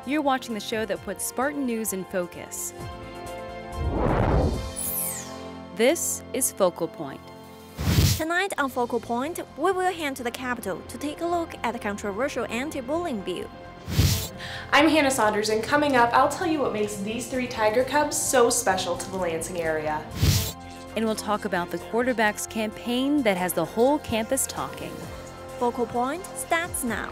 You're watching the show that puts Spartan news in focus. This is Focal Point. Tonight on Focal Point, we will head to the Capitol to take a look at the controversial anti-bullying bill. I'm Hannah Saunders, and coming up, I'll tell you what makes these 3 tiger cubs so special to the Lansing area. And we'll talk about the quarterback's campaign that has the whole campus talking. Focal Point starts now.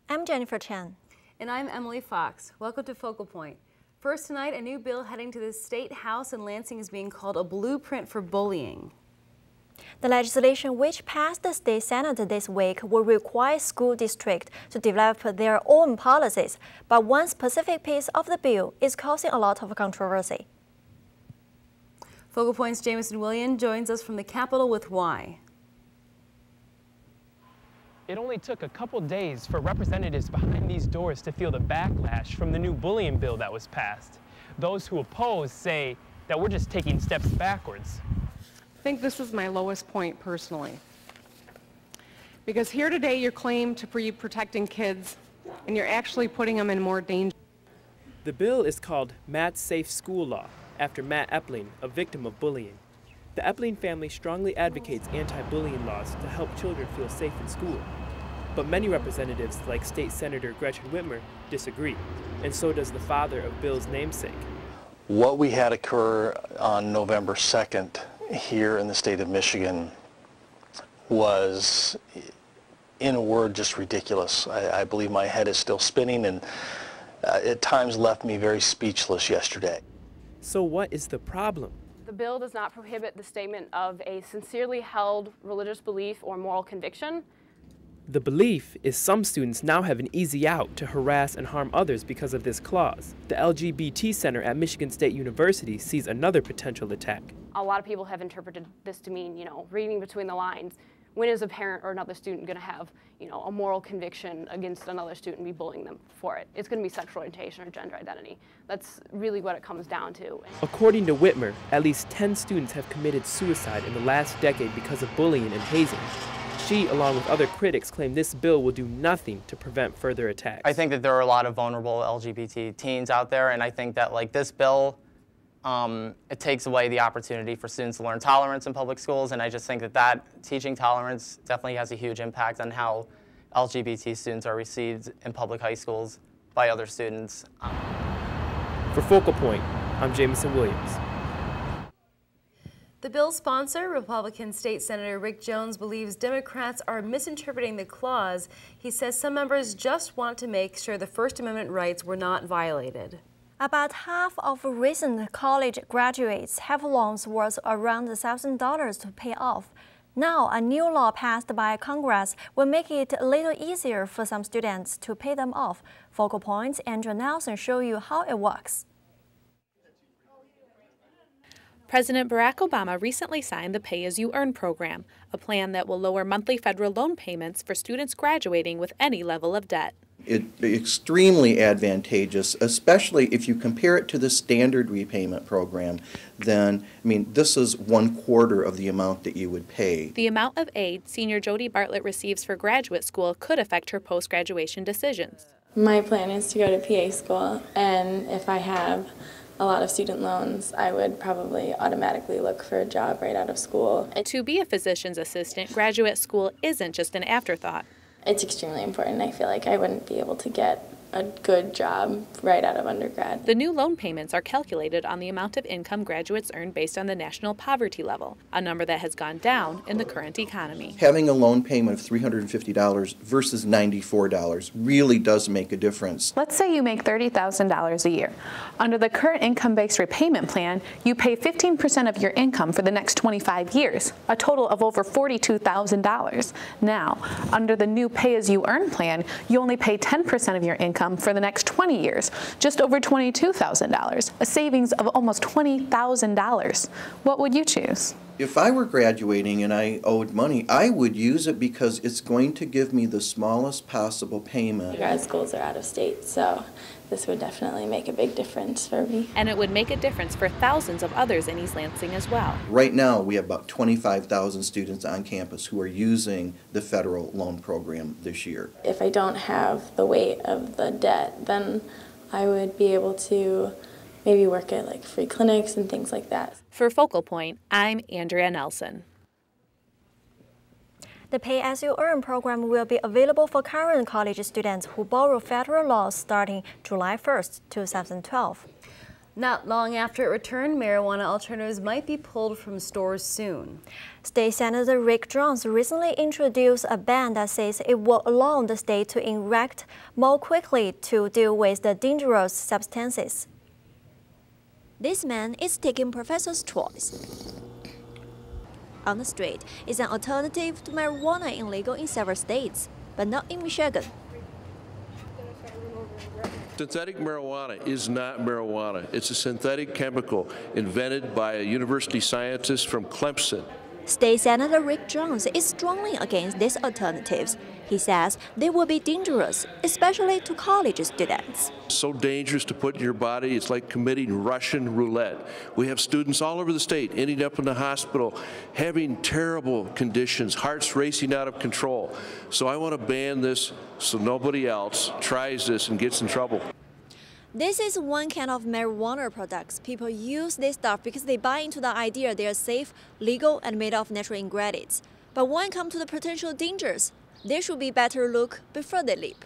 I'm Jennifer Chen. And I'm Emily Fox. Welcome to Focal Point. First tonight, a new bill heading to the State House in Lansing is being called a blueprint for bullying. The legislation which passed the State Senate this week will require school districts to develop their own policies, but one specific piece of the bill is causing a lot of controversy. Focal Point's Jamison William joins us from the Capitol with why. It only took a couple days for representatives behind these doors to feel the backlash from the new bullying bill that was passed. Those who oppose say that we're just taking steps backwards. I think this is my lowest point personally. Because here today you're claiming to be protecting kids and you're actually putting them in more danger. The bill is called Matt's Safe School Law, after Matt Epling, a victim of bullying. The Epling family strongly advocates anti-bullying laws to help children feel safe in school. But many representatives, like State Senator Gretchen Whitmer, disagree, and so does the father of Bill's namesake. What we had occur on November 2nd here in the state of Michigan was, in a word, just ridiculous. I believe my head is still spinning, and at times left me very speechless yesterday. So what is the problem? The bill does not prohibit the statement of a sincerely held religious belief or moral conviction. The belief is some students now have an easy out to harass and harm others because of this clause. The LGBT Center at Michigan State University sees another potential attack. A lot of people have interpreted this to mean, reading between the lines, when is a parent or another student going to have, a moral conviction against another student and be bullying them for it? It's going to be sexual orientation or gender identity. That's really what it comes down to. According to Whitmer, at least 10 students have committed suicide in the last decade because of bullying and hazing. She, along with other critics, claim this bill will do nothing to prevent further attacks. I think that there are a lot of vulnerable LGBT teens out there, and I think that this bill, it takes away the opportunity for students to learn tolerance in public schools, and I just think that teaching tolerance definitely has a huge impact on how LGBT students are received in public high schools by other students. For Focal Point, I'm Jamison Williams. The bill's sponsor, Republican State Senator Rick Jones, believes Democrats are misinterpreting the clause. He says some members just want to make sure the First Amendment rights were not violated. About half of recent college graduates have loans worth around $1,000 to pay off. Now, a new law passed by Congress will make it a little easier for some students to pay them off. Focal Point's Andrew Nelson show you how it works. President Barack Obama recently signed the Pay-As-You-Earn program, a plan that will lower monthly federal loan payments for students graduating with any level of debt. It's extremely advantageous, especially if you compare it to the standard repayment program. Then, this is 1/4 of the amount that you would pay. The amount of aid senior Jody Bartlett receives for graduate school could affect her post-graduation decisions. My plan is to go to PA school, and if I have a lot of student loans, I would probably automatically look for a job right out of school. To be a physician's assistant, graduate school isn't just an afterthought. It's extremely important. I feel like I wouldn't be able to get a good job right out of undergrad. The new loan payments are calculated on the amount of income graduates earn based on the national poverty level, a number that has gone down in the current economy. Having a loan payment of $350 versus $94 really does make a difference. Let's say you make $30,000 a year. Under the current income-based repayment plan, you pay 15% of your income for the next 25 years, a total of over $42,000. Now, under the new Pay-As-You-Earn plan, you only pay 10% of your income for the next 20 years, just over $22,000, a savings of almost $20,000. What would you choose? If I were graduating and I owed money, I would use it because it's going to give me the smallest possible payment. Grad schools are out of state, so this would definitely make a big difference for me. And it would make a difference for thousands of others in East Lansing as well. Right now, we have about 25,000 students on campus who are using the federal loan program this year. If I don't have the weight of the debt, then I would be able to maybe work at like free clinics and things like that. For Focal Point, I'm Andrea Nelson. The Pay As You Earn program will be available for current college students who borrow federal loans starting July 1st, 2012. Not long after it returned, marijuana alternatives might be pulled from stores soon. State Senator Rick Jones recently introduced a ban that says it will allow the state to enact more quickly to deal with the dangerous substances. This man is taking Professor's choice. On the street is an alternative to marijuana illegal in several states, but not in Michigan. Synthetic marijuana is not marijuana. It's a synthetic chemical invented by a university scientist from Clemson. State Senator Rick Jones is strongly against these alternatives. He says they will be dangerous, especially to college students. So dangerous to put in your body, it's like committing Russian roulette. We have students all over the state ending up in the hospital, having terrible conditions, hearts racing out of control. So I want to ban this so nobody else tries this and gets in trouble. This is one kind of marijuana products. People use this stuff because they buy into the idea they are safe, legal, and made of natural ingredients. But when it comes to the potential dangers, they should be better look before they leap.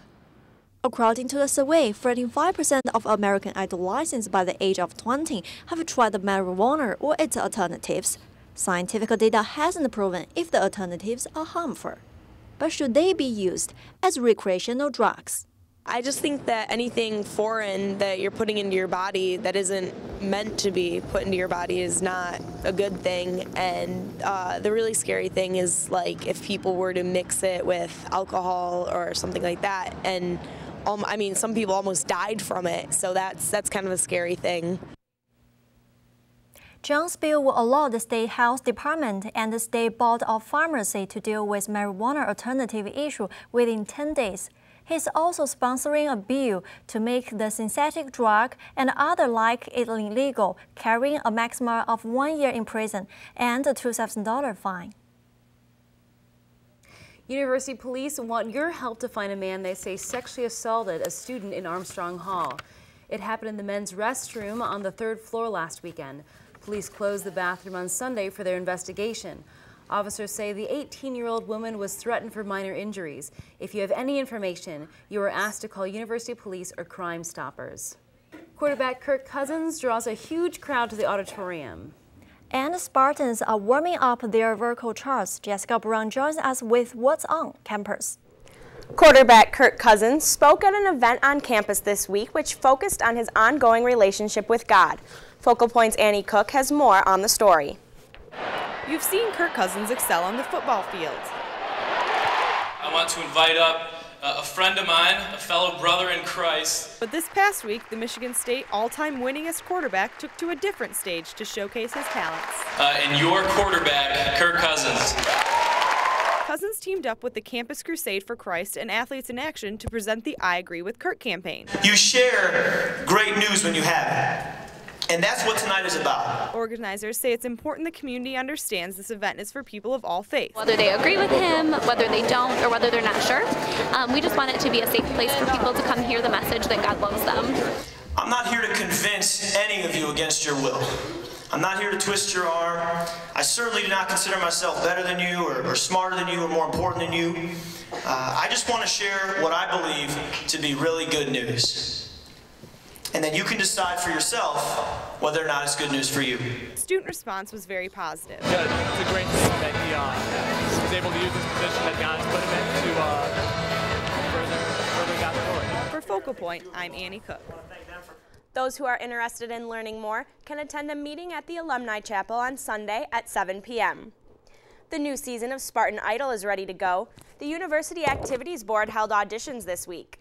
According to the survey, 35% of American adolescents by the age of 20 have tried the marijuana or its alternatives. Scientific data hasn't proven if the alternatives are harmful. But should they be used as recreational drugs? I just think that anything foreign that you're putting into your body that isn't meant to be put into your body is not a good thing. And the really scary thing is, like, if people were to mix it with alcohol or something like that. And I mean, some people almost died from it. So that's kind of a scary thing. Jones' bill will allow the State Health Department and the State Board of Pharmacy to deal with marijuana alternative issue within 10 days. He's also sponsoring a bill to make the synthetic drug and other like it illegal, carrying a maximum of 1 year in prison and a $2,000 fine. University police want your help to find a man they say sexually assaulted a student in Armstrong Hall. It happened in the men's restroom on the 3rd floor last weekend. Police closed the bathroom on Sunday for their investigation. Officers say the 18-year-old woman was threatened for minor injuries. If you have any information, you are asked to call University Police or Crime Stoppers. Quarterback Kirk Cousins draws a huge crowd to the auditorium. And Spartans are warming up their vocal charts. Jessica Brown joins us with what's on campus. Quarterback Kirk Cousins spoke at an event on campus this week which focused on his ongoing relationship with God. Focal Point's Annie Cook has more on the story. You've seen Kirk Cousins excel on the football field. I want to invite up a friend of mine, a fellow brother in Christ. But this past week, the Michigan State all-time winningest quarterback took to a different stage to showcase his talents. And your quarterback, Kirk Cousins. Cousins teamed up with the Campus Crusade for Christ and Athletes in Action to present the I Agree with Kirk campaign. You share great news when you have it. And that's what tonight is about. Organizers say it's important the community understands this event is for people of all faiths. Whether they agree with him, whether they don't, or whether they're not sure, we just want it to be a safe place for people to come hear the message that God loves them. I'm not here to convince any of you against your will. I'm not here to twist your arm. I certainly do not consider myself better than you or smarter than you or more important than you. I just want to share what I believe to be really good news. And then you can decide for yourself whether or not it's good news for you. Student response was very positive. Yeah, it's a great thing that he was able to use this position that God's put him in to further God's glory. For Focal Point, I'm Annie Cook. Those who are interested in learning more can attend a meeting at the Alumni Chapel on Sunday at 7 p.m. The new season of Spartan Idol is ready to go. The University Activities Board held auditions this week.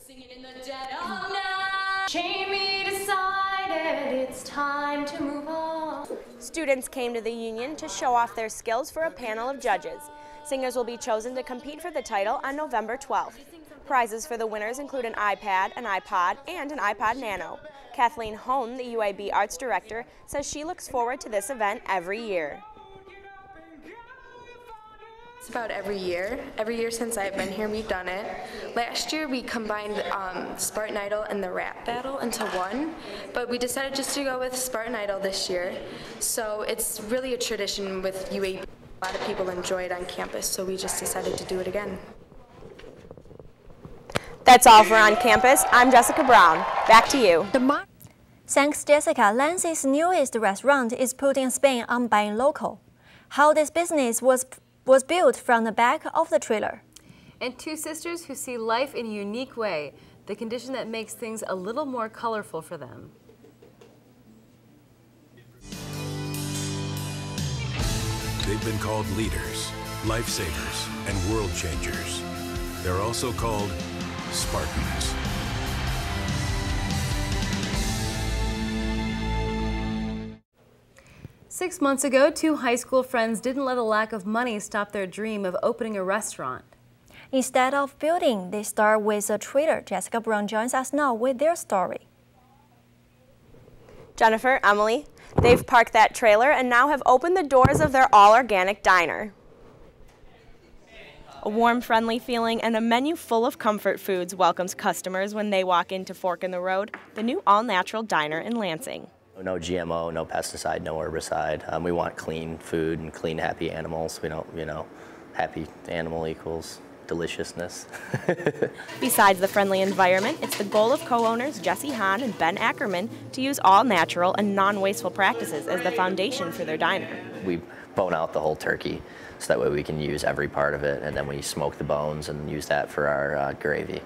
In the dead of night, Jamie decided it's time to move on. Students came to the union to show off their skills for a panel of judges. Singers will be chosen to compete for the title on November 12th. Prizes for the winners include an iPad, an iPod, and an iPod Nano. Kathleen Hone, the UAB Arts Director, says she looks forward to this event every year. It's about every year. Every year since I've been here, we've done it. Last year, we combined Spartan Idol and the rap battle into one, but we decided just to go with Spartan Idol this year. So it's really a tradition with UAB. A lot of people enjoy it on campus, so we just decided to do it again. That's all for On Campus. I'm Jessica Brown. Back to you. Thanks, Jessica. Lansing's newest restaurant is putting a spin on buying local. How this business was built from the back of the trailer. And two sisters who see life in a unique way, the condition that makes things a little more colorful for them. They've been called leaders, lifesavers, and world changers. They're also called Spartans. Six months ago, two high school friends didn't let a lack of money stop their dream of opening a restaurant. Instead of building, they start with a trailer. Jessica Brown joins us now with their story. Jennifer, Emily, they've parked that trailer and now have opened the doors of their all-organic diner. A warm, friendly feeling and a menu full of comfort foods welcomes customers when they walk into Fork in the Road, the new all-natural diner in Lansing. No GMO, no pesticide, no herbicide. We want clean food and clean, happy animals. We don't, happy animal equals deliciousness. Besides the friendly environment, it's the goal of co-owners Jesse Hahn and Ben Ackerman to use all natural and non-wasteful practices as the foundation for their diner. We bone out the whole turkey, so that way we can use every part of it, and then we smoke the bones and use that for our gravy.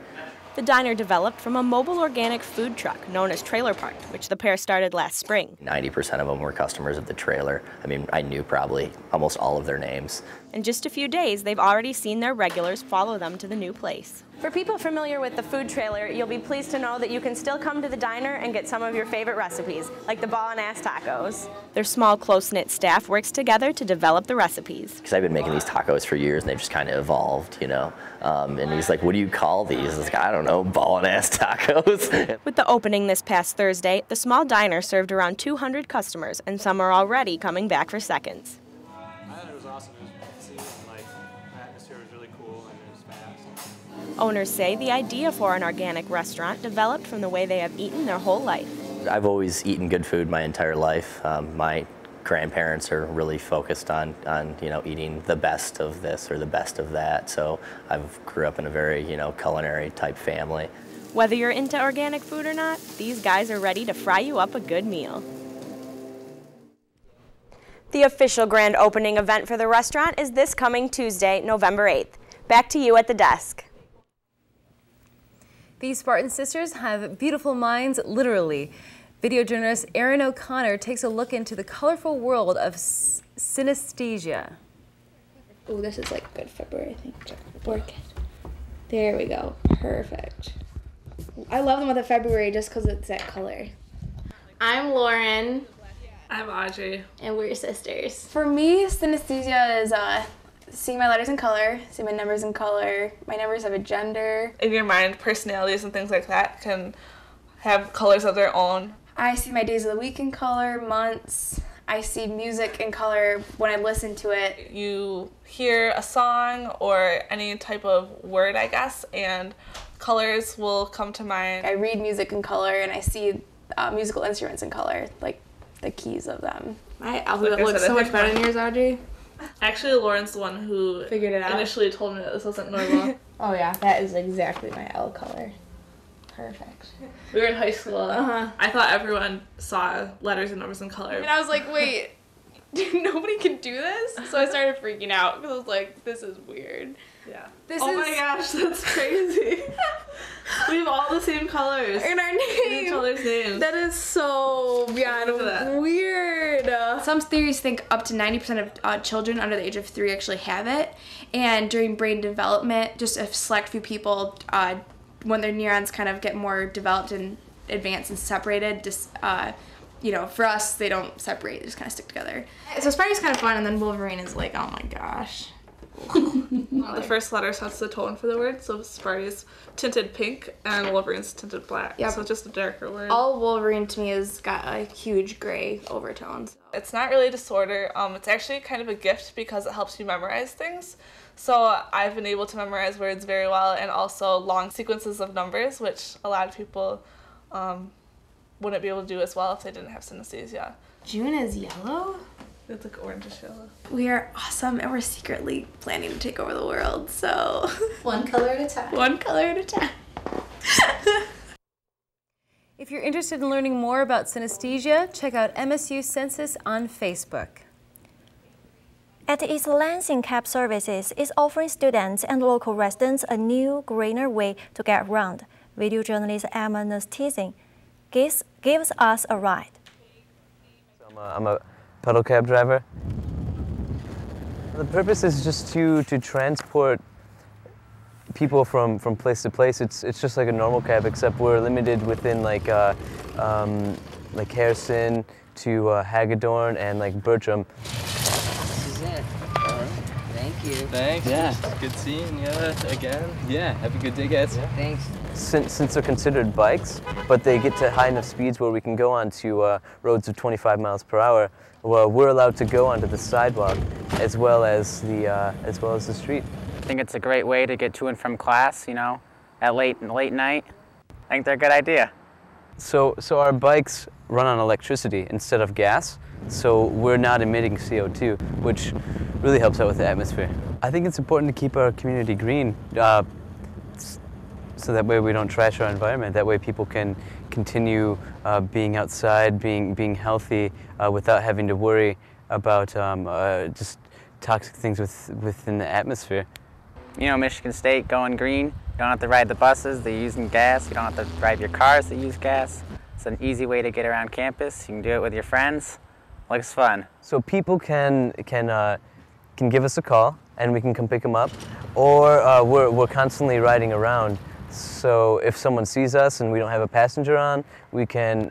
The diner developed from a mobile organic food truck known as Trailer Park, which the pair started last spring. 90% of them were customers of the trailer. I mean, I knew probably almost all of their names. In just a few days, they've already seen their regulars follow them to the new place. For people familiar with the food trailer, you'll be pleased to know that you can still come to the diner and get some of your favorite recipes, like the ball and ass tacos. Their small, close-knit staff works together to develop the recipes. Because I've been making these tacos for years, and they've just kind of evolved, And he's like, what do you call these? I was like, I don't know, ball and ass tacos. With the opening this past Thursday, the small diner served around 200 customers, and some are already coming back for seconds. I thought it was awesome. The atmosphere was really cool and it was fast. Owners say the idea for an organic restaurant developed from the way they have eaten their whole life. I've always eaten good food my entire life. My grandparents are really focused on eating the best of this or the best of that. So I grew up in a very, culinary type family. Whether you're into organic food or not, these guys are ready to fry you up a good meal. The official grand opening event for the restaurant is this coming Tuesday, November 8th. Back to you at the desk. These Spartan sisters have beautiful minds, literally. Video journalist Erin O'Connor takes a look into the colorful world of synesthesia. Oh, this is like good February, I think. Work it. There we go. Perfect. I love the month of February just because it's that color. I'm Lauren. I'm Audrey. And we're sisters. For me, synesthesia is seeing my letters in color, seeing my numbers in color. My numbers have a gender. In your mind, personalities and things like that can have colors of their own. I see my days of the week in color, months. I see music in color when I listen to it. You hear a song or any type of word, I guess, and colors will come to mind. I read music in color and I see musical instruments in color, like the keys of them. My alphabet looks so much better than yours, Audrey. Actually, Lauren's the one who figured it out. Initially told me that this wasn't normal. Oh yeah, that is exactly my L color. Perfect. We were in high school. I thought everyone saw letters and numbers in color. And I was like, wait, nobody can do this? So I started freaking out because I was like, this is weird. Yeah. My gosh, that's crazy. We have all the same colors. In our name. Each other's names. That is so beyond weird. Some theories think up to 90% of children under the age of 3 actually have it. And during brain development, just a select few people, when their neurons kind of get more developed and advanced and separated, you know, for us, they don't separate, they just kind of stick together. So Spidey's kind of fun, and then Wolverine is like, oh my gosh. The first letter sets the tone for the word, so Spidey's tinted pink and Wolverine's tinted black, so it's just a darker word. All Wolverine to me has got a huge gray overtone. It's not really a disorder, it's actually kind of a gift because it helps you memorize things. So I've been able to memorize words very well, and also long sequences of numbers, which a lot of people wouldn't be able to do as well if they didn't have synesthesia. June is yellow? It's like orangish yellow. We are awesome, and we're secretly planning to take over the world, so. One color at a time. One color at a time. If you're interested in learning more about synesthesia, check out MSU Census on Facebook. At East Lansing Cab Services is offering students and local residents a new, greener way to get around. Video journalist Synesthesia gives us a ride. I'm a pedal cab driver. The purpose is just to transport people from place to place. It's just like a normal cab, except we're limited within like Harrison to Hagedorn and like Bertram. This is it. Thank you. Thanks. Yeah. Good seeing you again. Yeah. Have a good day, guys. Yeah. Thanks. Since they're considered bikes, but they get to high enough speeds where we can go onto roads of 25 miles per hour. Well, we're allowed to go onto the sidewalk as well as the street. I think it's a great way to get to and from class, you know, at late night. I think they're a good idea. So our bikes run on electricity instead of gas, so we're not emitting CO2, which really helps out with the atmosphere. I think it's important to keep our community green, so that way we don't trash our environment. That way people can continue being outside, being healthy, without having to worry about just toxic things within the atmosphere. You know, Michigan State going green. You don't have to ride the buses, they're using gas. You don't have to drive your cars that use gas. It's an easy way to get around campus. You can do it with your friends. Looks fun. So people can give us a call and we can come pick them up, or we're constantly riding around. So if someone sees us and we don't have a passenger on, we can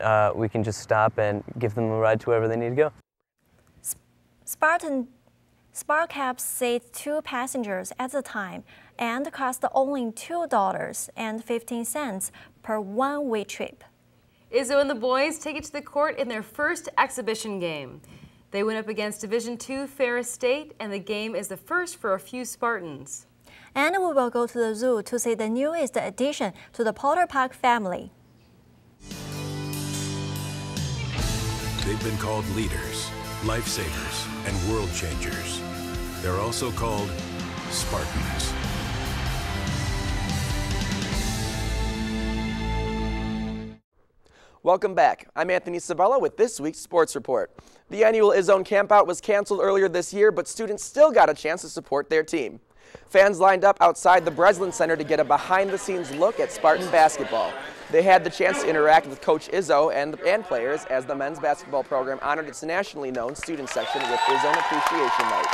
just stop and give them a ride to wherever they need to go. Spark cabs seat 2 passengers at a time and cost only $2.15 per one-way trip. Izzo and the boys take it to the court in their first exhibition game. They went up against Division II Ferris State, and the game is the first for a few Spartans. And we will go to the zoo to see the newest addition to the Potter Park family. They've been called leaders, lifesavers, and world changers. They're also called Spartans. Welcome back. I'm Anthony Sabella with this week's Sports Report. The annual Izzone Campout was canceled earlier this year, but students still got a chance to support their team. Fans lined up outside the Breslin Center to get a behind-the-scenes look at Spartan basketball. They had the chance to interact with Coach Izzo and players as the men's basketball program honored its nationally known student section with Izzone Appreciation Night.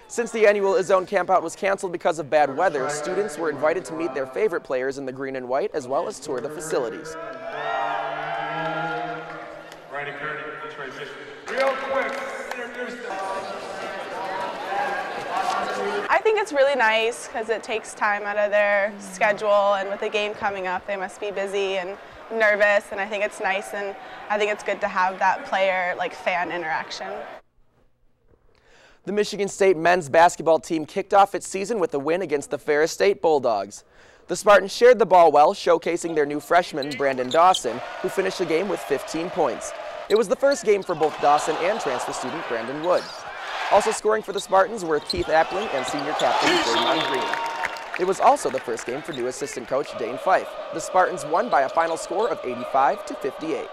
Since the annual Izzone Campout was canceled because of bad weather, students were invited to meet their favorite players in the green and white, as well as tour the facilities. I think it's really nice because it takes time out of their schedule, and with the game coming up, they must be busy and nervous, and I think it's nice, and I think it's good to have that player, fan interaction. The Michigan State men's basketball team kicked off its season with a win against the Ferris State Bulldogs. The Spartans shared the ball well, showcasing their new freshman, Brandon Dawson, who finished the game with 15 points. It was the first game for both Dawson and transfer student Brandon Wood. Also scoring for the Spartans were Keith Appling and senior captain Draymond Green. It was also the first game for new assistant coach Dane Fife. The Spartans won by a final score of 85-58.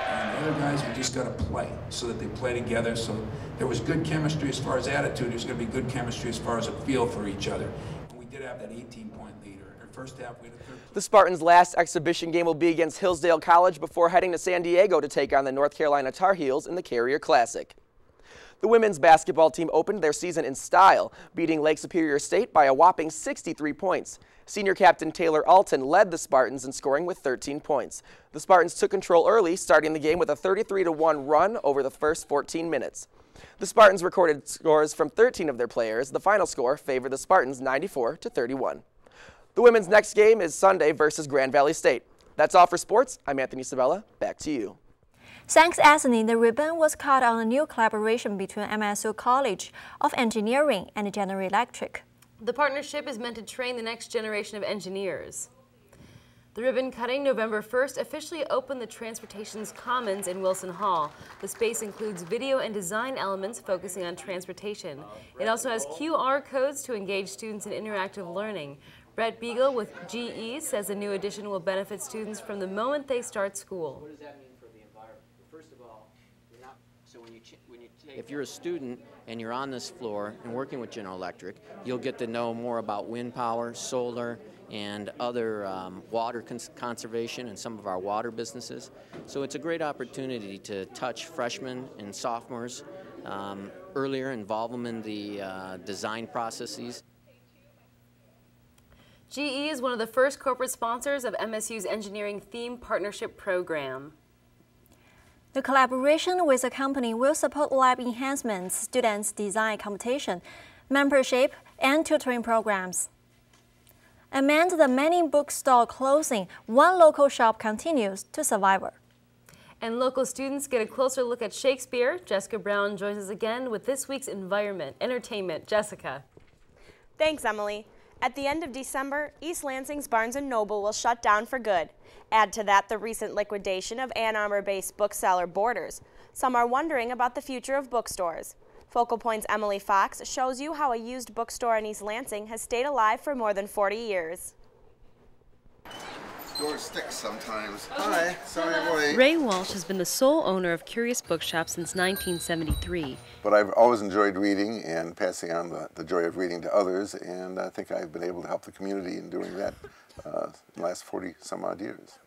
And the other guys, we just got to play so that they play together. So there was good chemistry as far as attitude. There's going to be good chemistry as far as a feel for each other. And we did have that 18-point lead. Our first half, we had a 13. The Spartans' last exhibition game will be against Hillsdale College before heading to San Diego to take on the North Carolina Tar Heels in the Carrier Classic. The women's basketball team opened their season in style, beating Lake Superior State by a whopping 63 points. Senior captain Taylor Alton led the Spartans in scoring with 13 points. The Spartans took control early, starting the game with a 33-1 run over the first 14 minutes. The Spartans recorded scores from 13 of their players. The final score favored the Spartans 94-31. The women's next game is Sunday versus Grand Valley State. That's all for sports. I'm Anthony Sabella. Back to you. Thanks, Anthony. The ribbon was cut on a new collaboration between MSU College of Engineering and General Electric. The partnership is meant to train the next generation of engineers. The ribbon cutting November 1st officially opened the Transportation's Commons in Wilson Hall. The space includes video and design elements focusing on transportation. It also has QR codes to engage students in interactive learning. Brett Beagle with GE says the new addition will benefit students from the moment they start school. What does that mean for the environment? First of all, if you're a student and you're on this floor and working with General Electric, you'll get to know more about wind power, solar, and other water conservation and some of our water businesses. So it's a great opportunity to touch freshmen and sophomores earlier, involve them in the design processes. GE is one of the first corporate sponsors of MSU's Engineering Theme Partnership Program. The collaboration with the company will support lab enhancements, students' design competition, membership, and tutoring programs. Amid the many bookstore closing, one local shop continues to survive. And local students get a closer look at Shakespeare. Jessica Brown joins us again with this week's entertainment. Jessica. Thanks, Emily. At the end of December, East Lansing's Barnes & Noble will shut down for good. Add to that the recent liquidation of Ann Arbor-based bookseller Borders. Some are wondering about the future of bookstores. Focal Point's Emily Fox shows you how a used bookstore in East Lansing has stayed alive for more than 40 years. Door sticks sometimes. Hi, sorry I'm late. Ray Walsh has been the sole owner of Curious Bookshop since 1973. But I've always enjoyed reading and passing on the joy of reading to others, and I think I've been able to help the community in doing that in the last 40 some odd years.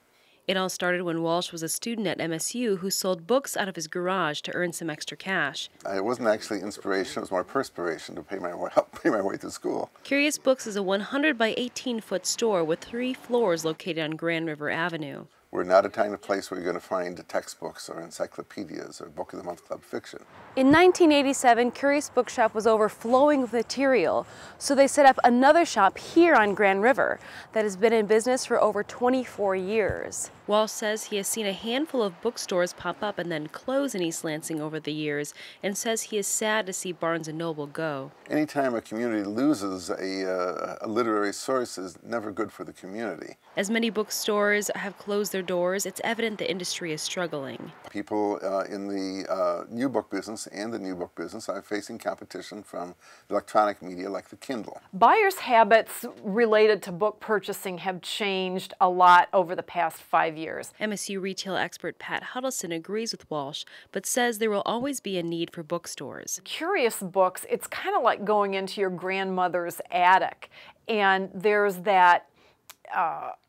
It all started when Walsh was a student at MSU who sold books out of his garage to earn some extra cash. It wasn't actually inspiration, it was more perspiration to help pay my way through school. Curious Books is a 100 by 18-foot store with 3 floors located on Grand River Avenue. We're not a kind of place where you're going to find textbooks or encyclopedias or Book of the Month Club fiction. In 1987, Curious Bookshop was overflowing with material, so they set up another shop here on Grand River that has been in business for over 24 years. Walsh says he has seen a handful of bookstores pop up and then close in East Lansing over the years, and says he is sad to see Barnes & Noble go. Anytime a community loses a literary source is never good for the community. As many bookstores have closed their doors, it's evident the industry is struggling. People in the new book business and the new book business are facing competition from electronic media like the Kindle. Buyers' habits related to book purchasing have changed a lot over the past 5 years. MSU retail expert Pat Huddleston agrees with Walsh, but says there will always be a need for bookstores. Curious Books, it's kind of like going into your grandmother's attic, and there's that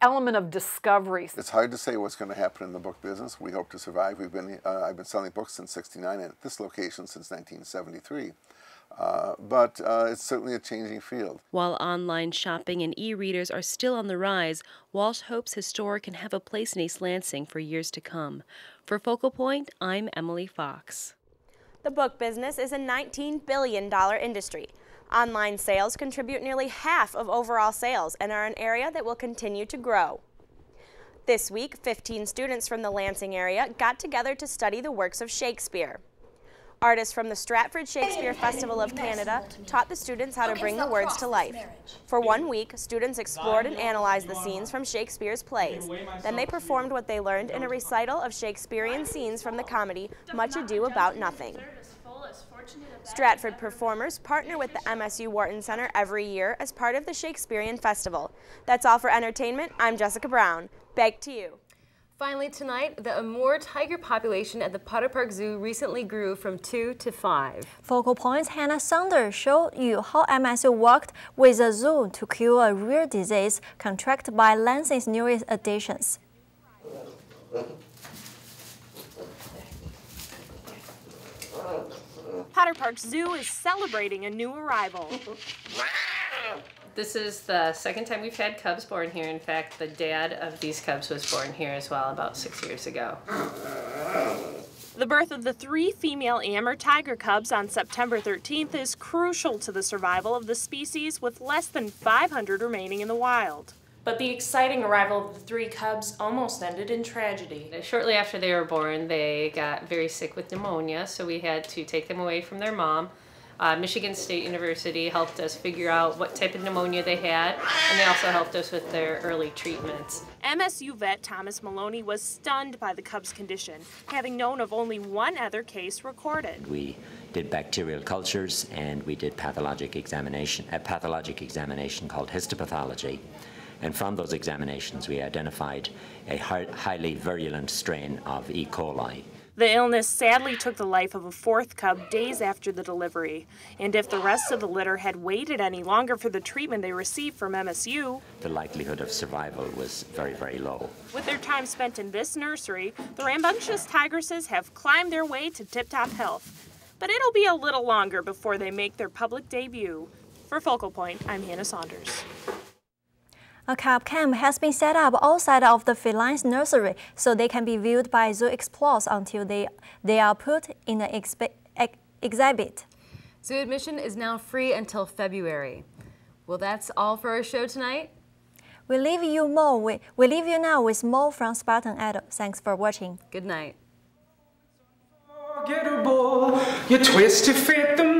element of discovery. It's hard to say what's going to happen in the book business. We hope to survive. I've been selling books since '69 and at this location since 1973. But it's certainly a changing field. While online shopping and e-readers are still on the rise, Walsh hopes his store can have a place in East Lansing for years to come. For Focal Point, I'm Emily Fox. The book business is a $19 billion industry. Online sales contribute nearly half of overall sales and are an area that will continue to grow. This week, 15 students from the Lansing area got together to study the works of Shakespeare. Artists from the Stratford Shakespeare Festival of Canada taught the students how to bring the words to life. For 1 week, students explored and analyzed the scenes from Shakespeare's plays. Then they performed what they learned in a recital of Shakespearean scenes from the comedy Much Ado About Nothing. Stratford performers partner with the MSU Wharton Center every year as part of the Shakespearean Festival. That's all for entertainment. I'm Jessica Brown. Back to you. Finally tonight, the Amur tiger population at the Potter Park Zoo recently grew from 2 to 5. Focal Point's Hannah Saunders showed you how MSU worked with the zoo to cure a rare disease contracted by Lansing's newest additions. Potter Park Zoo is celebrating a new arrival. This is the second time we've had cubs born here. In fact, the dad of these cubs was born here as well about 6 years ago. The birth of the 3 female Amur tiger cubs on September 13th is crucial to the survival of the species, with less than 500 remaining in the wild. But the exciting arrival of the 3 cubs almost ended in tragedy. Shortly after they were born, they got very sick with pneumonia, so we had to take them away from their mom. Michigan State University helped us figure out what type of pneumonia they had, and they also helped us with their early treatments. MSU vet Thomas Maloney was stunned by the cubs' condition, having known of only one other case recorded. We did bacterial cultures and we did a pathologic examination called histopathology. And from those examinations, we identified a highly virulent strain of E. coli. The illness sadly took the life of a 4th cub days after the delivery. And if the rest of the litter had waited any longer for the treatment they received from MSU, the likelihood of survival was very, very low. With their time spent in this nursery, the rambunctious tigresses have climbed their way to tip-top health. But it'll be a little longer before they make their public debut. For Focal Point, I'm Hannah Saunders. A cub cam has been set up outside of the feline's nursery so they can be viewed by zoo explorers until they are put in an exhibit. Zoo admission is now free until February. Well, that's all for our show tonight. We leave you now with more from Spartan Idol. Thanks for watching. Good night. Unforgettable, you twist to fit the